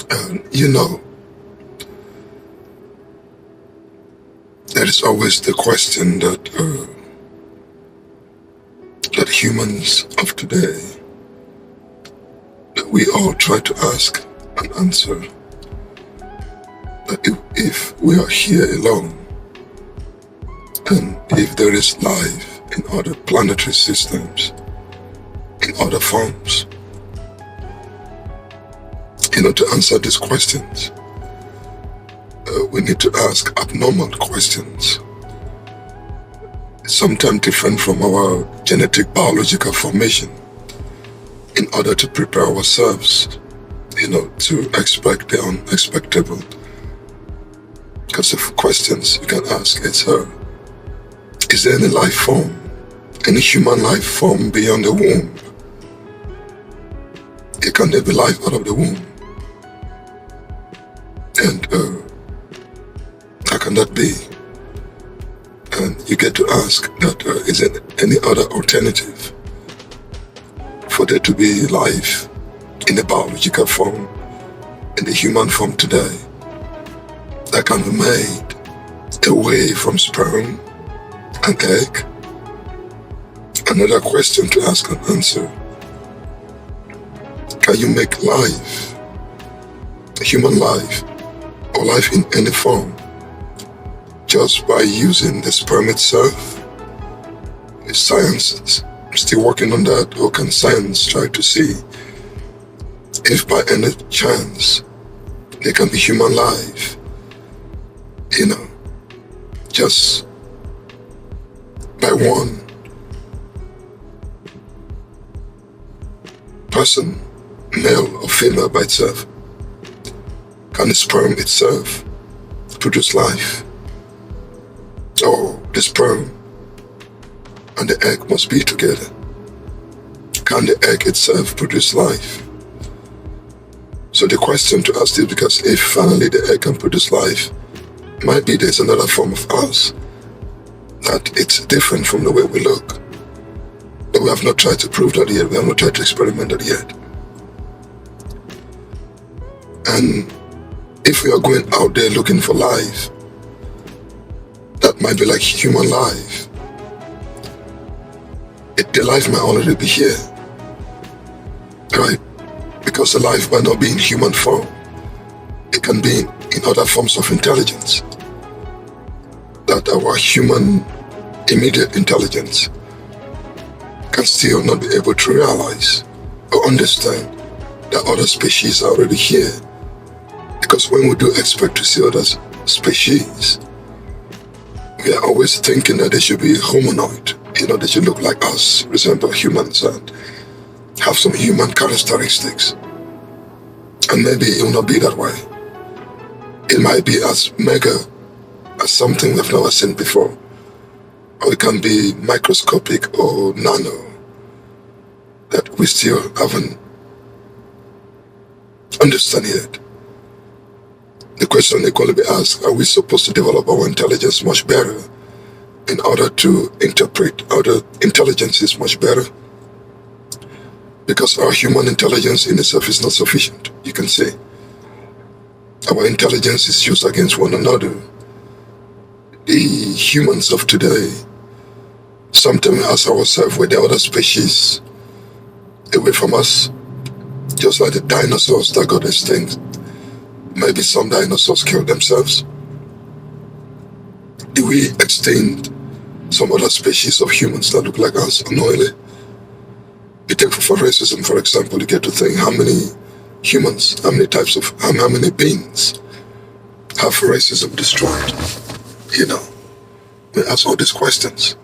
And there is always the question that humans of today, that we all try to ask and answer, that if we are here alone, and if there is life in other planetary systems, in other forms, to answer these questions, we need to ask abnormal questions, sometimes different from our genetic biological formation, in order to prepare ourselves, to expect the unexpectable. Because of questions you can ask is there any life form, any human life form beyond the womb? Can there be life out of the womb? And how can that be? And you get to ask that is there any other alternative for there to be life in the biological form, in the human form today, that can be made away from sperm and egg? Another question to ask and answer: can you make life, human life, or life in any form, just by using the sperm itself? Is science still working on that, or can science try to see if by any chance there can be human life, just by one person, male or female by itself? Can the sperm itself produce life? Or the sperm and the egg must be together? Can the egg itself produce life? So the question to ask is, because if finally the egg can produce life, might be there's another form of us, that it's different from the way we look. But we have not tried to prove that yet. We have not tried to experiment that yet. And if we are going out there looking for life, that might be like human life. The life might already be here, right? Because the life might not be in human form. It can be in other forms of intelligence that our human immediate intelligence can still not be able to realize or understand that other species are already here. Because when we do expect to see other species, we are always thinking that they should be humanoid, they should look like us, resemble humans, and have some human characteristics. And maybe it will not be that way. It might be as mega as something we've never seen before. Or it can be microscopic or nano, that we still haven't understand yet. The question equally be asked: are we supposed to develop our intelligence much better in order to interpret other intelligences much better? Because our human intelligence in itself is not sufficient, you can say. Our intelligence is used against one another. The humans of today, sometimes we ask ourselves, were there other species away from us? Just like the dinosaurs that got extinct. Maybe some dinosaurs killed themselves. Did we extinct some other species of humans that look like us unknowingly? You take for racism, for example, you get to think how many humans, how many beings have racism destroyed? We ask all these questions.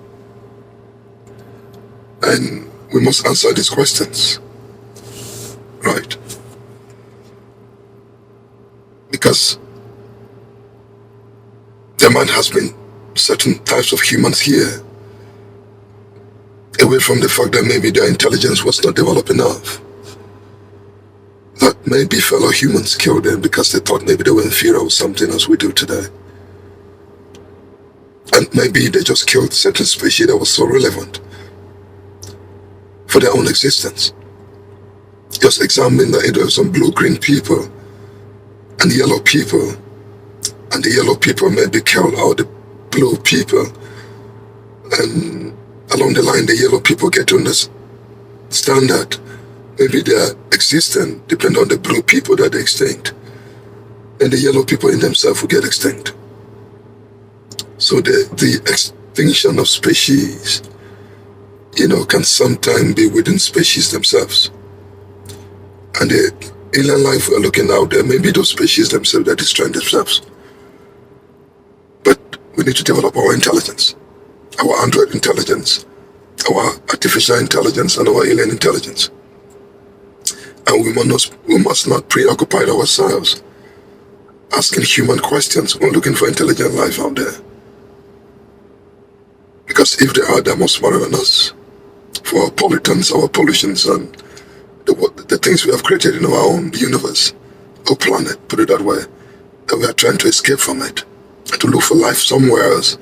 And we must answer these questions, right? Because there might have been certain types of humans here, away from the fact that maybe their intelligence was not developed enough. That maybe fellow humans killed them because they thought maybe they were inferior or something, as we do today. And maybe they just killed certain species that was so relevant for their own existence. Just examine that there were some blue-green people and yellow people, and the yellow people may be killed out the blue people, and along the line the yellow people get to understand that maybe they are existing depending on the blue people that they extinct, and the yellow people in themselves will get extinct. So the extinction of species, can sometimes be within species themselves. And the alien life we're looking out there, maybe those species themselves that destroy themselves. But we need to develop our intelligence, our android intelligence, our artificial intelligence, and our alien intelligence. And we must not preoccupy ourselves asking human questions when looking for intelligent life out there. Because if they are, they're more smarter than us. For our pollutants, our pollutions, and the things we have created in our own universe, our planet, put it that way, that we are trying to escape from it, and to look for life somewhere else,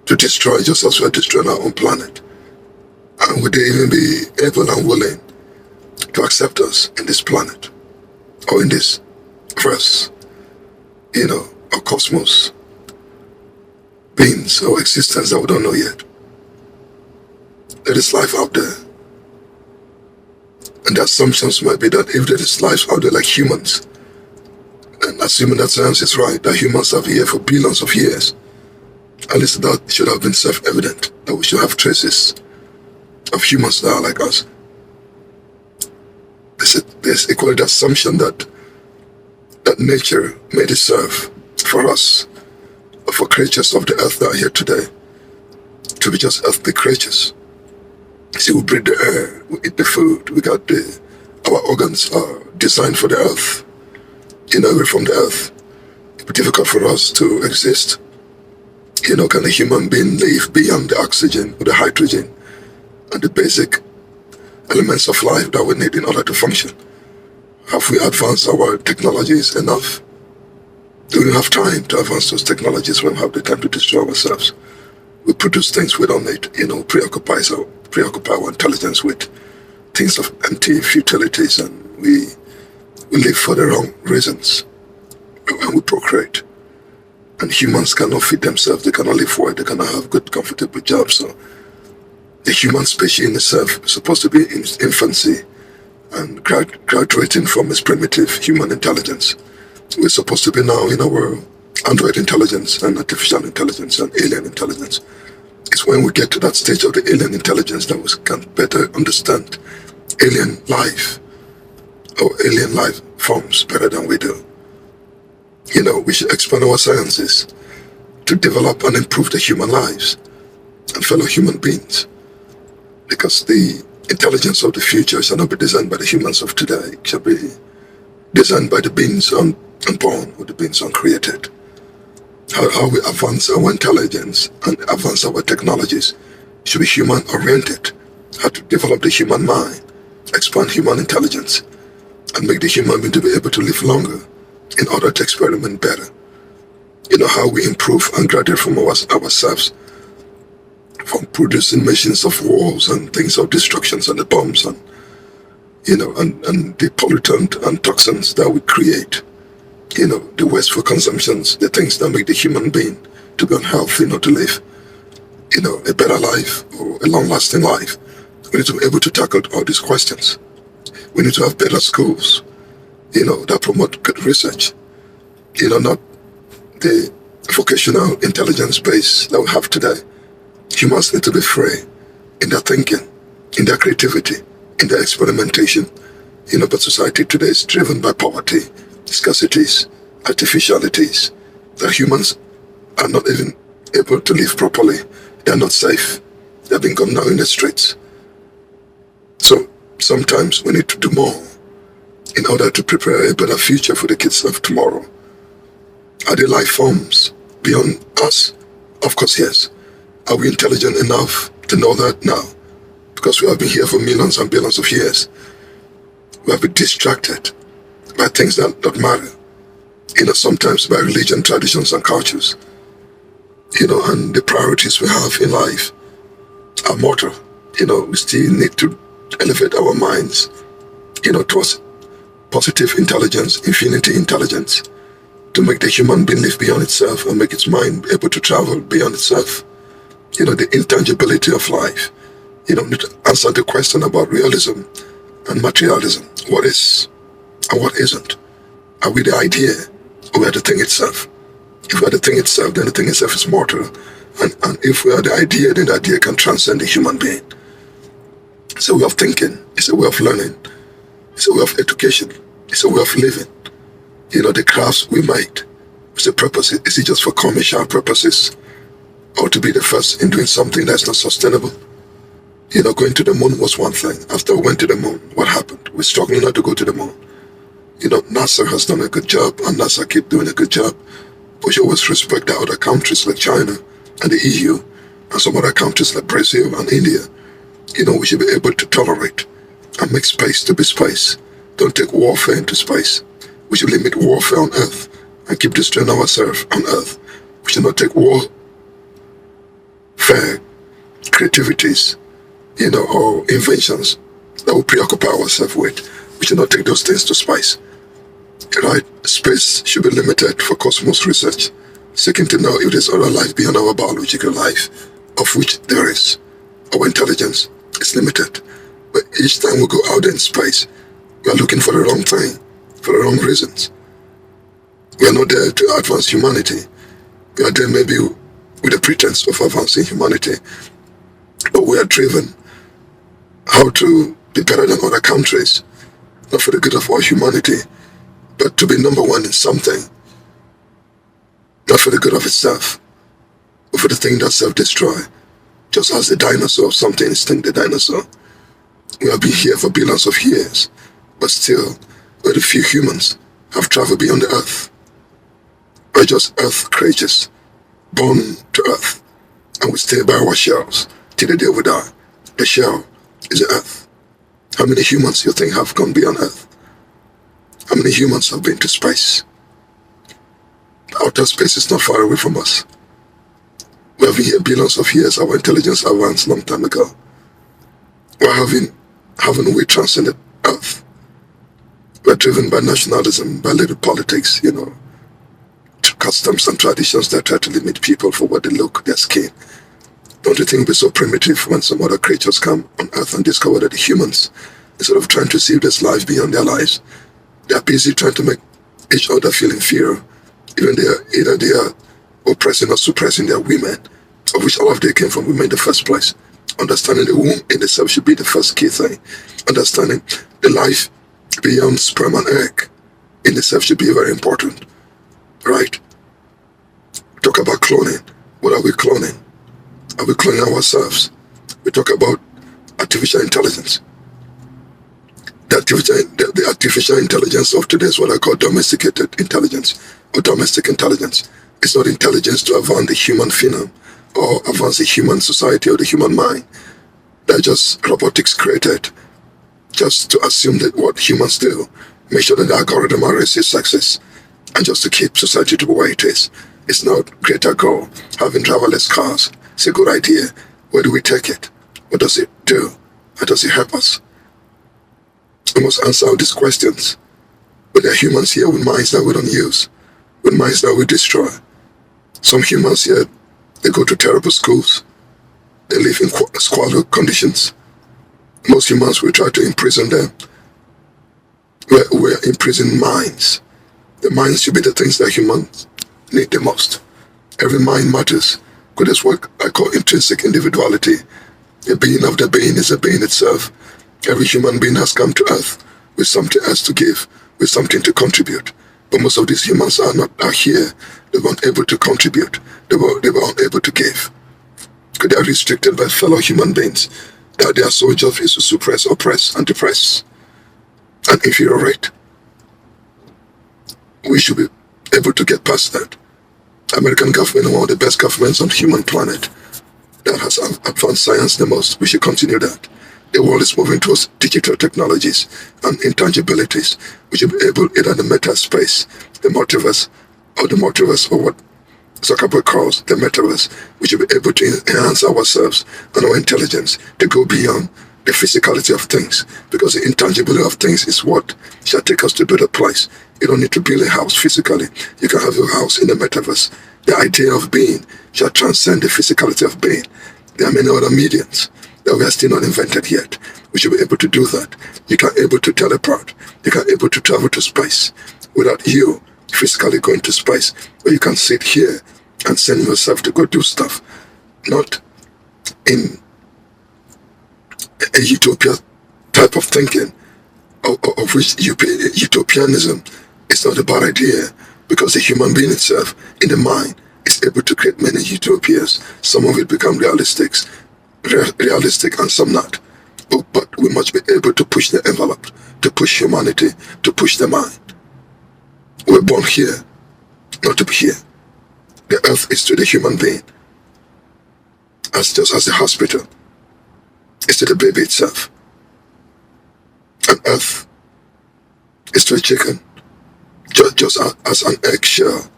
to destroy just as we are destroying our own planet. And would they even be able and willing to accept us in this planet, or in this verse, our cosmos, beings, or existence that we don't know yet? There is life out there. And the assumptions might be that if there is life out there like humans, and assuming that science is right, that humans have been here for billions of years, at least that should have been self-evident, that we should have traces of humans that are like us. There's equally the assumption that nature may deserve for us, or for creatures of the earth that are here today, to be just earthly creatures. See, we breathe the air, we eat the food, our organs are designed for the earth. We're from the earth. It would be difficult for us to exist. Can a human being live beyond the oxygen or the hydrogen and the basic elements of life that we need in order to function? Have we advanced our technologies enough? Do we have time to advance those technologies when we have the time to destroy ourselves? We produce things we don't need, preoccupy our intelligence with things of empty futilities, and we live for the wrong reasons. And we procreate. And humans cannot feed themselves, they cannot live for it, they cannot have good, comfortable jobs. So the human species in itself is supposed to be in infancy and graduating from its primitive human intelligence. We're supposed to be now in our android intelligence and artificial intelligence and alien intelligence. It's when we get to that stage of the alien intelligence that we can better understand alien life or alien life forms better than we do. We should expand our sciences to develop and improve the human lives and fellow human beings, because the intelligence of the future shall not be designed by the humans of today. It shall be designed by the beings unborn or the beings uncreated. How we advance our intelligence and advance our technologies should be human-oriented. How to develop the human mind, expand human intelligence, and make the human being to be able to live longer in order to experiment better. How we improve and graduate from ourselves, from producing machines of wars and things of destructions and the bombs and the pollutant and toxins that we create. The wasteful consumptions, the things that make the human being to be unhealthy, not to live, a better life or a long-lasting life. We need to be able to tackle all these questions. We need to have better schools, that promote good research, not the vocational intelligence base that we have today. Humans need to be free in their thinking, in their creativity, in their experimentation. But society today is driven by poverty, scarcities, artificialities, that humans are not even able to live properly. They are not safe. They are being gunned down in the streets. So sometimes we need to do more in order to prepare a better future for the kids of tomorrow. Are there life forms beyond us? Of course, yes. Are we intelligent enough to know that now? Because we have been here for millions and billions of years. We have been distracted by things that don't matter. Sometimes by religion, traditions, and cultures. And the priorities we have in life are mortal. We still need to elevate our minds, towards positive intelligence, infinity intelligence, to make the human being live beyond itself and make its mind able to travel beyond itself. The intangibility of life. To answer the question about realism and materialism. What is and what isn't? Are we the idea or we are the thing itself? If we are the thing itself, then the thing itself is mortal. And if we are the idea, then the idea can transcend the human being. It's a way of thinking. It's a way of learning. It's a way of education. It's a way of living. The crafts we make. What's the purpose? Is it just for commercial purposes? Or to be the first in doing something that's not sustainable? Going to the moon was one thing. After we went to the moon, what happened? We're struggling not to go to the moon. NASA has done a good job, and NASA keep doing a good job. But you always respect the other countries like China and the EU, and some other countries like Brazil and India. We should be able to tolerate and make space to be space. Don't take warfare into space. We should limit warfare on Earth and keep destroying ourselves on Earth. We should not take warfare, creativities, or inventions that will preoccupy ourselves with. We should not take those things to space. Right? Space should be limited for cosmos research, seeking to know if there's other life beyond our biological life, of which there is. Our intelligence is limited. But each time we go out in space, we are looking for the wrong thing, for the wrong reasons. We are not there to advance humanity. We are there maybe with the pretense of advancing humanity. But we are driven how to be better than other countries, not for the good of all humanity, but to be number one in something, not for the good of itself, but for the thing that self-destroy. Just as the dinosaur of something extinct the dinosaur. We have been here for billions of years, but still, very few humans have traveled beyond the Earth. We're just Earth creatures, born to Earth, and we stay by our shells till the day we die. The shell is the Earth. How many humans you think have gone beyond Earth? How many humans have been to space? Outer space is not far away from us. We have been here billions of years. Our intelligence advanced long time ago. Haven't we transcended Earth? We're driven by nationalism, by little politics, customs and traditions that try to limit people for what they look, their skin. Don't you think we're so primitive when some other creatures come on Earth and discover that the humans, instead of trying to see if there's life beyond their lives, they're busy trying to make each other feel inferior. Either they are oppressing or suppressing their women, of which all of them came from women in the first place. Understanding the womb in itself should be the first key thing. Understanding the life beyond sperm and egg in itself should be very important. Right? Talk about cloning. What are we cloning? Are we cloning ourselves? We talk about artificial intelligence. The artificial intelligence of today is what I call domesticated intelligence or domestic intelligence. It's not intelligence to advance the human phenome or advance the human society or the human mind. They're just robotics created just to assume that what humans do, make sure that the algorithm are racist, sexist, and just to keep society to the way it is. It's not greater goal. Having driverless cars, it's a good idea. Where do we take it? What does it do? How does it help us? We must answer all these questions. But there are humans here with minds that we don't use, with minds that we destroy. Some humans here, they go to terrible schools. They live in squalid conditions. Most humans, we try to imprison them. We're imprisoning minds. The minds should be the things that humans need the most. Every mind matters. Because that's what I call intrinsic individuality. The being of the being is a being itself. Every human being has come to Earth with something else to give, with something to contribute. But most of these humans are here. They weren't able to contribute. They were unable to give. Because they are restricted by fellow human beings. That their sole job is to suppress, oppress, and depress, and infuriate. We should be able to get past that. American government is one of the best governments on the human planet that has advanced science the most. We should continue that. The world is moving towards digital technologies and intangibilities. We should be able, either the meta space, the multiverse, or what Zuckerberg calls the metaverse. We should be able to enhance ourselves and our intelligence to go beyond the physicality of things, because the intangibility of things is what shall take us to a better place. You don't need to build a house physically. You can have your house in the metaverse. The idea of being shall transcend the physicality of being. There are many other mediums that we are still not invented yet. We should be able to do that. You can be able to teleport. You can be able to travel to space without you physically going to space, where you can sit here and send yourself to go do stuff. Not in a utopia type of thinking, of which utopianism is not a bad idea, because the human being itself, in the mind, is able to create many utopias. Some of it become realistic and some not. But we must be able to push the envelope, to push humanity, to push the mind. We're born here, not to be here. The earth is to the human being, just as the hospital is to the baby itself. And earth is to a chicken, just as an eggshell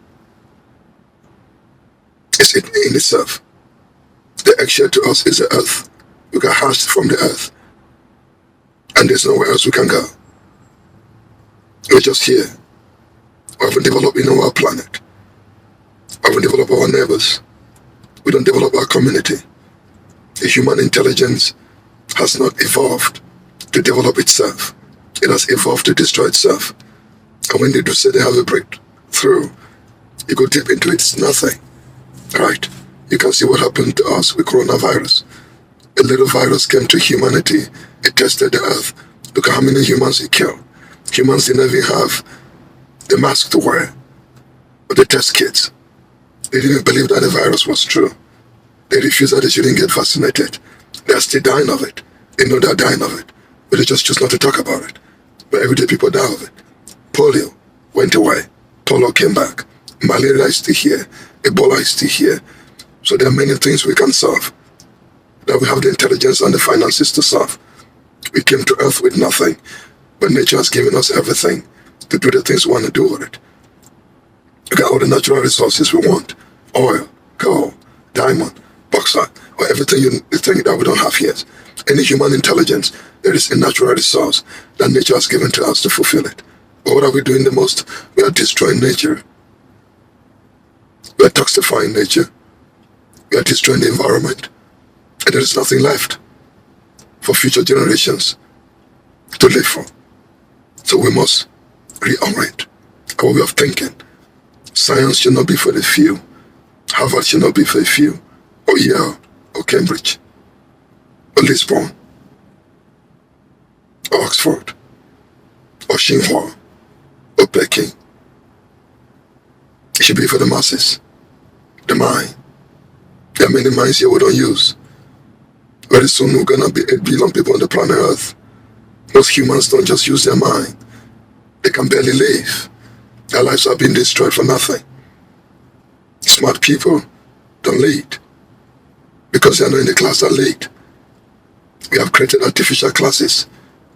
is in itself. The eggshell to us is the earth. We got hatched from the earth, and there's nowhere else we can go. We're just here. We haven't developed in our planet. We haven't developed our neighbors. We don't develop our community. The human intelligence has not evolved to develop itself. It has evolved to destroy itself. And when they do say they have a breakthrough, you go deep into it, it's nothing. Right? You can see what happened to us with coronavirus. A little virus came to humanity. It tested the earth. Look at how many humans it killed. Humans didn't even have the mask to wear. But the test kits, they didn't believe that the virus was true. They refused that they shouldn't get vaccinated. They're still dying of it. They know they're dying of it, but they just choose not to talk about it. But everyday people die of it. Polio went away. Polio came back. Malaria is still here. Ebola is still here. So there are many things we can solve, that we have the intelligence and the finances to solve. We came to earth with nothing, but nature has given us everything to do the things we want to do with it. We got all the natural resources we want. Oil, gold, diamond, bauxite, or everything you think that we don't have yet. Any human intelligence, there is a natural resource that nature has given to us to fulfill it. But what are we doing the most? We are destroying nature. We are toxifying nature. We are destroying the environment. And there is nothing left for future generations to live for. So we must reorient our way of thinking. Science should not be for the few. Harvard should not be for the few. Or Yale, or Cambridge, or Lisbon, or Oxford, or Tsinghua, or Peking. It should be for the masses, the mind. There are many minds here we don't use. Very soon we're gonna be 8 billion people on the planet Earth. Most humans don't just use their mind. They can barely live. Their lives are being destroyed for nothing. Smart people don't lead, because they are not in the class that lead. We have created artificial classes.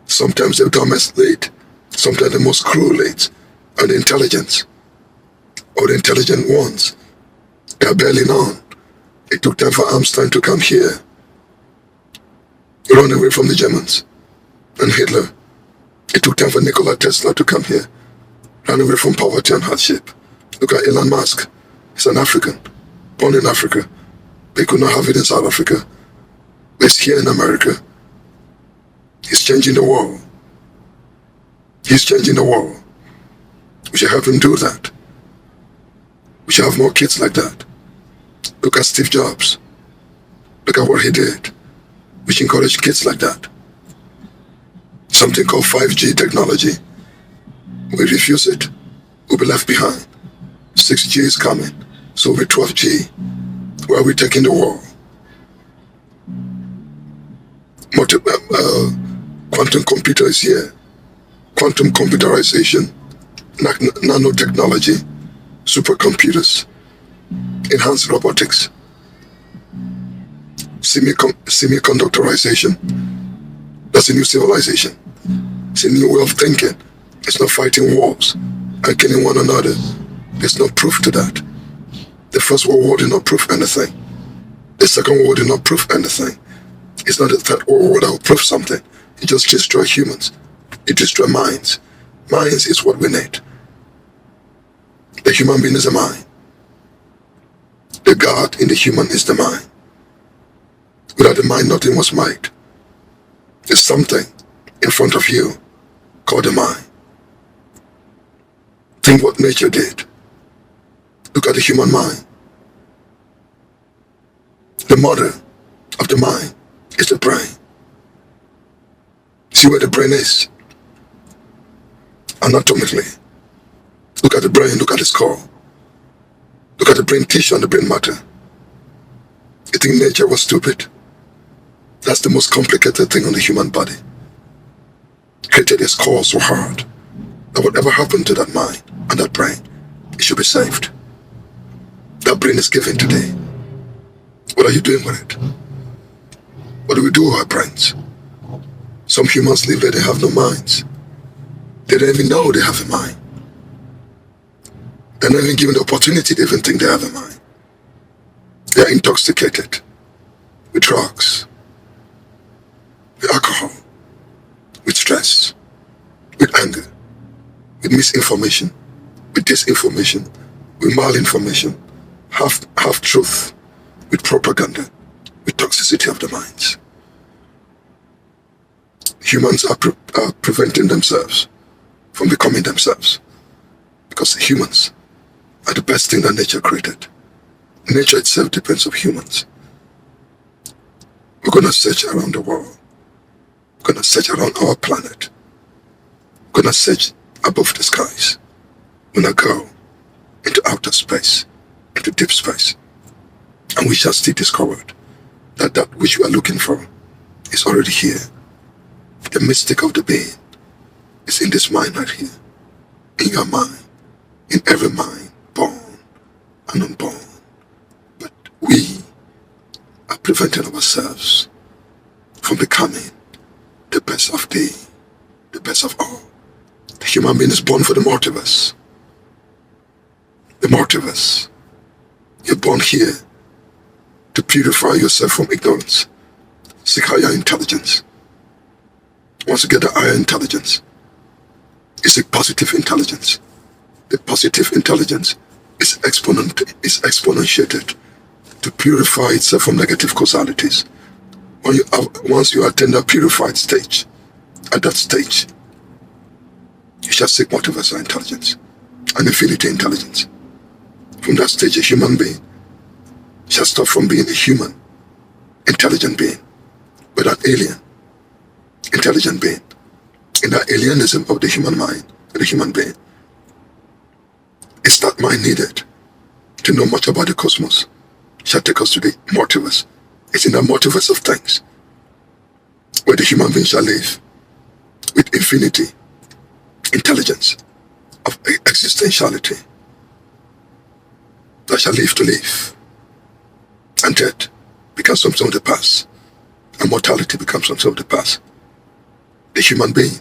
Sometimes the dumbest lead, sometimes the most cruel lead, and the intelligence, or the intelligent ones, they are barely known. It took time for Einstein to come here. He ran away from the Germans and Hitler. It took time for Nikola Tesla to come here, ran away from poverty and hardship. Look at Elon Musk. He's an African, born in Africa. They could not have it in South Africa. But he's here in America. He's changing the world. He's changing the world. We should help him do that. We should have more kids like that. Look at Steve Jobs. Look at what he did. We should encourage kids like that. Something called 5G technology. We refuse it, we'll be left behind. 6G is coming, so we'll be 12G. Where are we taking the world? Quantum computer is here. Quantum computerization, nanotechnology, supercomputers, enhanced robotics, semiconductorization. That's a new civilization. It's a new way of thinking. It's not fighting wars and killing one another. There's no proof to that. The First World War did not prove anything. The Second World War did not prove anything. It's not a third world that will prove something. It just destroys humans. It destroys minds. Minds is what we need. The human being is a mind. The God in the human is the mind. Without the mind, nothing was made. There's something in front of you called the mind. Think what nature did. Look at the human mind. The mother of the mind is the brain. See where the brain is? Anatomically. Look at the brain, look at the skull. Look at the brain tissue and the brain matter. You think nature was stupid? That's the most complicated thing on the human body. Created a skull so hard that whatever happened to that mind and that brain, it should be saved. That brain is given today. What are you doing with it? What do we do with our brains? Some humans live there, they have no minds. They don't even know they have a mind. They're not even given the opportunity to even think they have a mind. They're intoxicated with drugs, with alcohol, with stress, with anger, with misinformation, with disinformation, with malinformation, half truth, with propaganda, with toxicity of the minds. Humans are preventing themselves from becoming themselves because humans are the best thing that nature created. Nature itself depends on humans. We're going to search around the world. We're going to search around our planet. We're going to search above the skies. We're going to go into outer space, into deep space. And we shall still discover that that which we are looking for is already here. The mystic of the being is in this mind right here. In your mind. In every mind, born and unborn. But we are preventing ourselves from becoming the best of the best of all. The human being is born for the multiverse. The multiverse. You're born here to purify yourself from ignorance. Seek higher intelligence. Once you get the higher intelligence, you seek positive intelligence. The positive intelligence is exponentiated to purify itself from negative causalities. Once you attain that purified stage, at that stage, you shall seek multiversal intelligence and infinity intelligence. From that stage, a human being shall stop from being a human, intelligent being, but an alien, intelligent being. In that alienism of the human mind and the human being, it's that mind needed to know much about the cosmos shall take us to the multiverse. It's in the multiverse of things where the human being shall live with infinity, intelligence of existentiality that shall live to live. And death becomes something of the past, and mortality becomes something of the past. The human being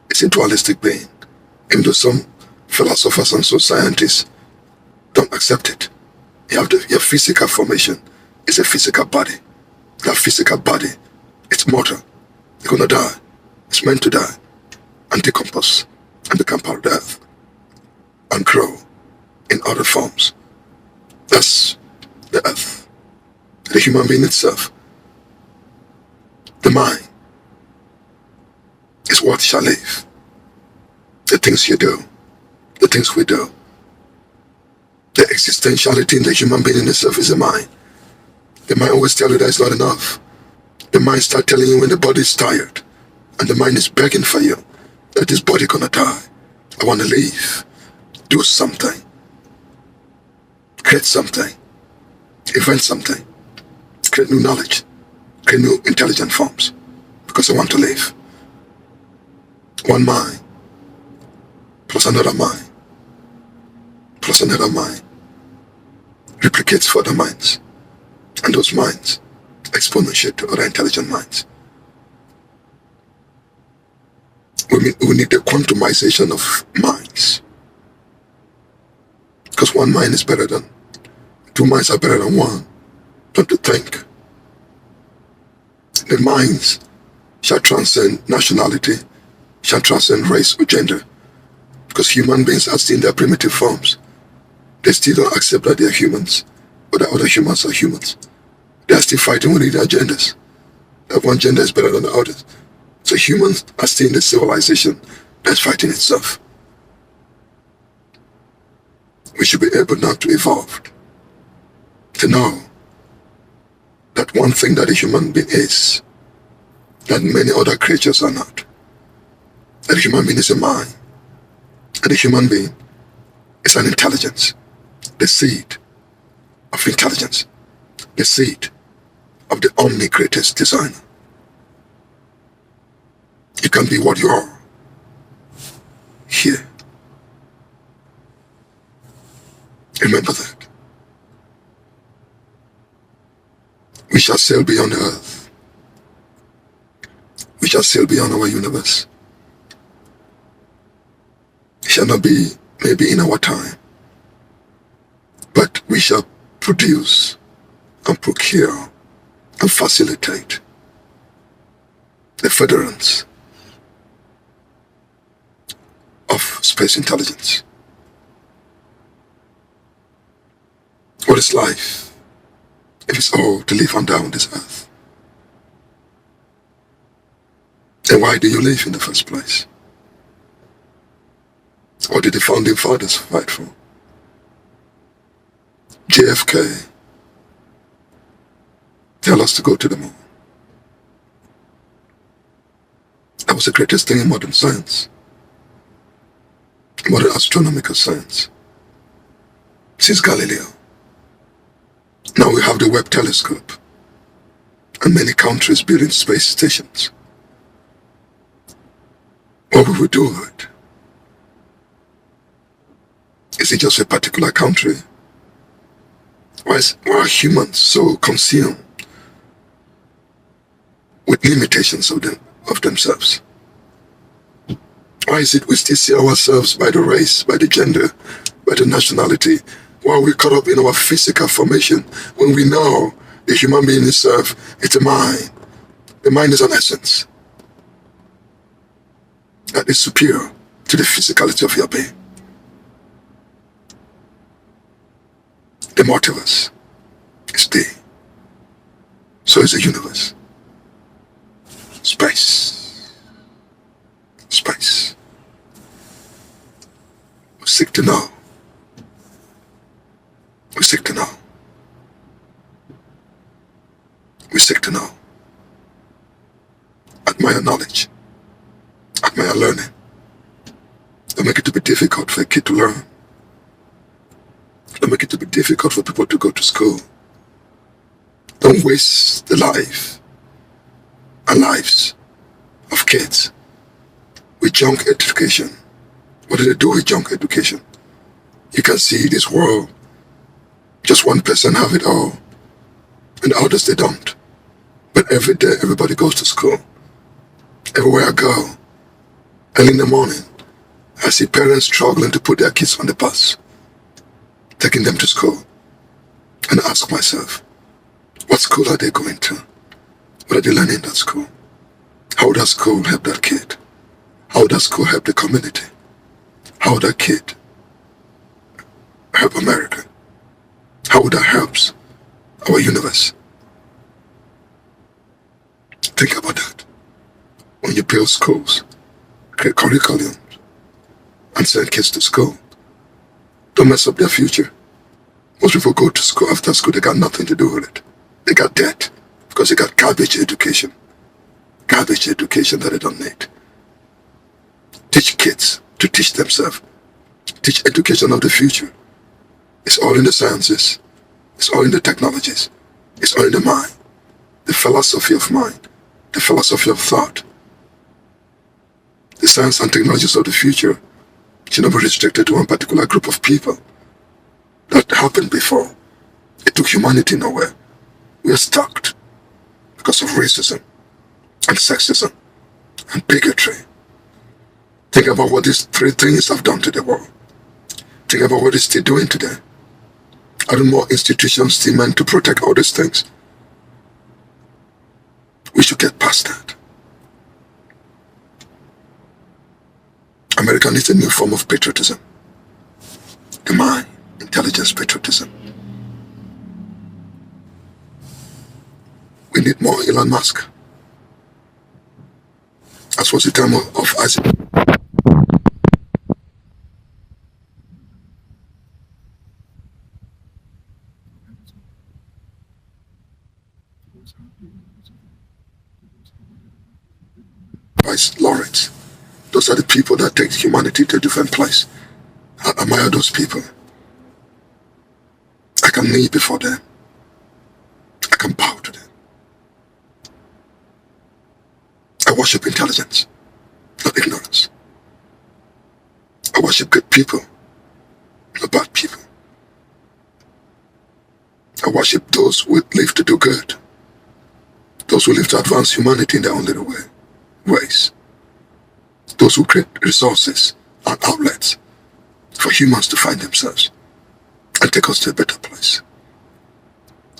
is a dualistic being, even though some philosophers and some scientists don't accept it. Your physical formation is a physical body. That physical body, it's mortal. You're gonna die. It's meant to die and decompose and become part of the earth and grow in other forms. That's the earth. The human being itself. The mind is what shall live. The things you do, the things we do. The existentiality in the human being in itself is the mind. The mind always tells you that it's not enough. The mind starts telling you when the body is tired, and the mind is begging for you that this body gonna die. I want to live. Do something. Create something. Invent something. Create new knowledge. Create new intelligent forms. Because I want to live. One mind plus another mind plus another mind replicates further minds, and those minds exponentiate to other intelligent minds. We need the quantumization of minds, because one mind is better than two minds are better than one. Don't you think? The minds shall transcend nationality, shall transcend race or gender, because human beings are still in their primitive forms. They still don't accept that they are humans, or that other humans are humans. They are still fighting with their genders. That one gender is better than the others. So humans are still in the civilization that's fighting itself. We should be able now to evolve, to know that one thing that a human being is, that many other creatures are not. That a human being is a mind, and a human being is an intelligence, the seed of intelligence, the seed of the omni-greatest designer. You can be what you are here. Remember that. We shall sail beyond the earth. We shall sail beyond our universe. It shall not be maybe in our time, but we shall produce and procure and facilitate the furtherance of space intelligence. What is life if it's all to live and die on this earth? Then why do you live in the first place? What did the founding fathers fight for? JFK tell us to go to the moon. That was the greatest thing in modern science, modern astronomical science, since Galileo. Now we have the Webb telescope, and many countries building space stations. What will we do with it? Is it just a particular country? Why are humans so consumed with limitations of themselves? Why is it we still see ourselves by the race, by the gender, by the nationality, while we're caught up in our physical formation, when we know the human being itself, it's a mind. The mind is an essence that is superior to the physicality of your being. The multiverse is there. So is the universe. Space. Space. We seek to know. We seek to know. We seek to know. Admire knowledge. Admire learning. Don't make it to be difficult for a kid to learn. Don't make it to be difficult for people to go to school. Don't waste the life and lives of kids with junk education. What do they do with junk education? You can see this world, just one person have it all, and others they don't. But every day everybody goes to school. Everywhere I go, early in the morning, I see parents struggling to put their kids on the bus, taking them to school, and I ask myself, what school are they going to? What are they learning in that school? How does school help that kid? How does school help the community? How would that kid help America? How would that help our universe? Think about that. When you build schools, create curriculums, and send kids to school, don't mess up their future. Most people go to school, after school, they got nothing to do with it. They got debt because they got garbage education. Garbage education that they don't need. Teach kids to teach themselves. Teach education of the future. It's all in the sciences. It's all in the technologies. It's all in the mind. The philosophy of mind. The philosophy of thought. The science and technologies of the future should not be restricted to one particular group of people. That happened before. It took humanity nowhere. We are stuck because of racism and sexism and bigotry. Think about what these three things have done to the world. Think about what it's still doing today. Are there more institutions still meant to protect all these things? We should get past that. America needs a new form of patriotism. The mind, intelligence patriotism. We need more Elon Musk. As was the time of Isaac. Vice laureates. Those are the people that take humanity to a different place. I admire those people. I can kneel before them. I can bow to them. I worship intelligence, not ignorance. I worship good people, not bad people. I worship those who live to do good. Those who live to advance humanity in their own little ways. Those who create resources and outlets for humans to find themselves and take us to a better place.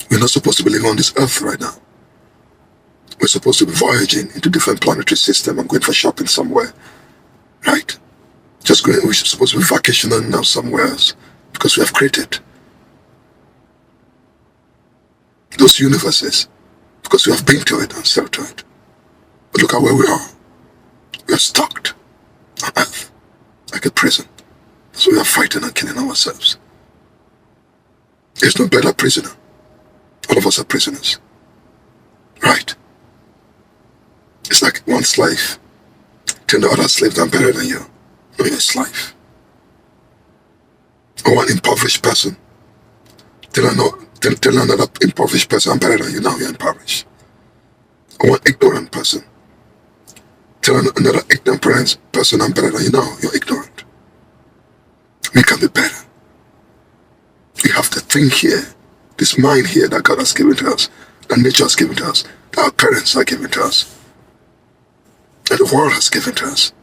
We're not supposed to be living on this earth right now. We're supposed to be voyaging into different planetary systems and going for shopping somewhere, right? We're supposed to be vacationing now somewhere else because we have created those universes because we have been to it and sailed to it. But look at where we are. We are stuck on earth like a prison. So we are fighting and killing ourselves. There's no better prisoner. All of us are prisoners. Right? It's like one slave telling the other slave that I'm better than you. No, you're a slave. Or one impoverished person telling another impoverished person I'm better than you. Now you're impoverished. Or one ignorant person telling another ignorant person I'm better than you. Now you're ignorant. We can be better. We have to think here, this mind here that God has given to us, that nature has given to us, that our parents are given to us, that the world has given to us,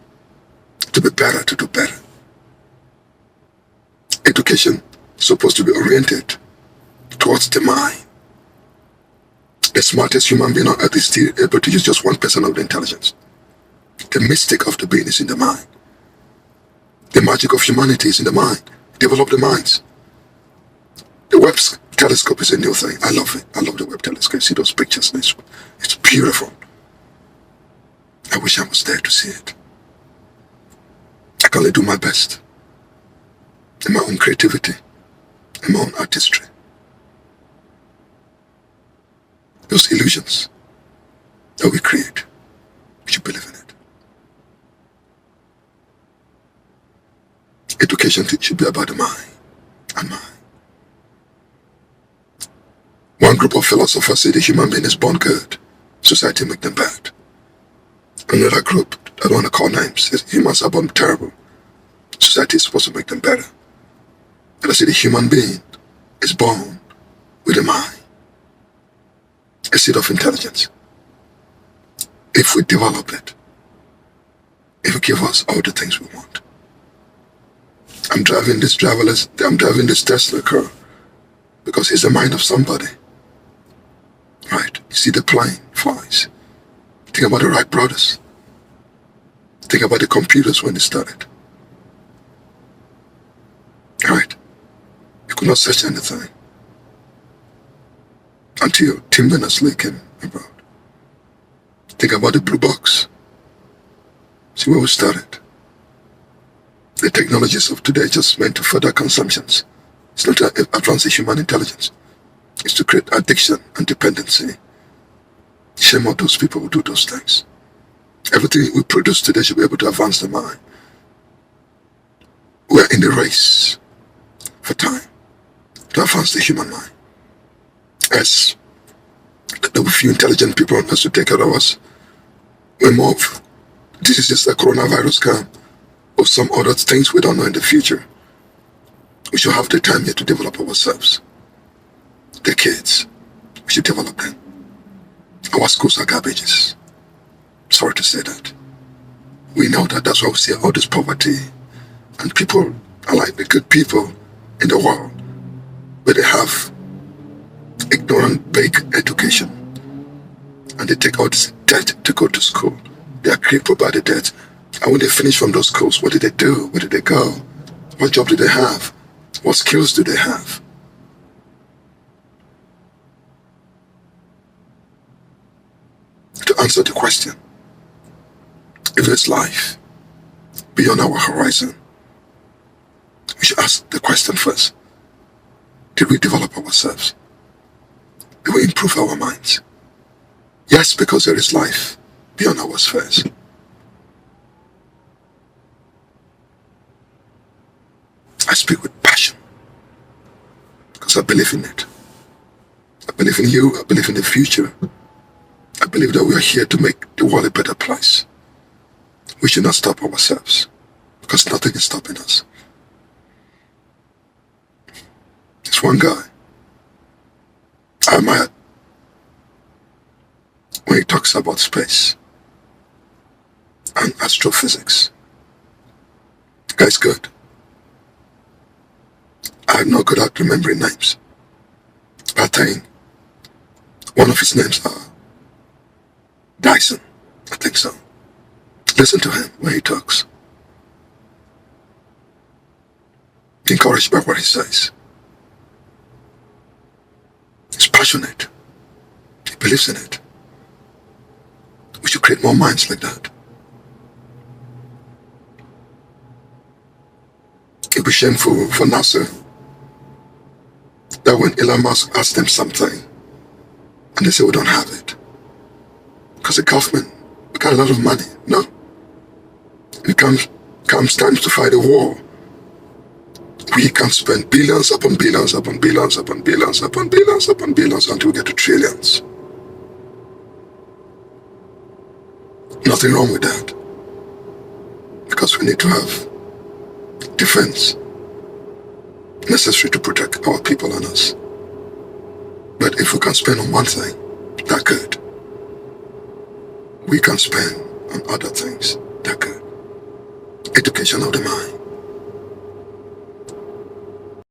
to be better, to do better. Education is supposed to be oriented towards the mind. The smartest human being on earth is still able to use just 1% of the intelligence. The mystic of the being is in the mind. The magic of humanity is in the mind. Develop the minds. The Webb telescope is a new thing. I love it. I love the Webb telescope. See those pictures? It's beautiful. I wish I was there to see it. I can only do my best in my own creativity, in my own artistry. Those illusions that we create, we should believe in it. Education should be about the mind and mind. One group of philosophers say the human being is born good, society make them bad. Another group, I don't want to call names, says humans are born terrible, society is supposed to make them better. And I say the human being is born with a mind, a seed of intelligence. If we develop it, it will give us all the things we want. I'm driving this Tesla car because it's the mind of somebody. Right? You see the plane flies. Think about the Wright brothers. Think about the computers when they started. Right? You could not search anything until Tim Berners-Lee came about. Think about the blue box. See where we started. The technologies of today are just meant to further consumptions. It's not to advance the human intelligence. It's to create addiction and dependency. Shame on those people who do those things. Everything we produce today should be able to advance the mind. We're in the race for time to advance the human mind. As there were few intelligent people on us to take care of us, we move. This is just the coronavirus scam or some other things we don't know in the future. We should have the time here to develop ourselves. The kids, we should develop them. Our schools are garbages. Sorry to say that. We know that. That's why we see all this poverty. And people are like the good people in the world, but they have ignorant, vague education. and they take all this debt to go to school. They are crippled by the debt. And when they finish from those schools, what did they do? Where did they go? What job do they have? What skills do they have? To answer the question, if there's life beyond our horizon, we should ask the question first. Did we develop ourselves? Did we improve our minds? Yes, because there is life beyond our spheres. I speak with passion because I believe in it. I believe in you. I believe in the future. I believe that we are here to make the world a better place. We should not stop ourselves because nothing is stopping us. There's one guy I admire when he talks about space and astrophysics. The guy's good. I'm not good at remembering names. But I think one of his names are Dyson. I think so. Listen to him when he talks. Be encouraged by what he says. He's passionate. He believes in it. We should create more minds like that. It'd be shameful for NASA that when Elon Musk asks them something and they say we don't have it because the government, we got a lot of money. No. It comes time to fight a war. We can spend billions upon billions upon billions upon billions upon billions upon billions until we get to trillions. Nothing wrong with that. Because we need to have defense necessary to protect our people and us. But if we can spend on one thing, that good. We can spend on other things, that good. Education of the mind.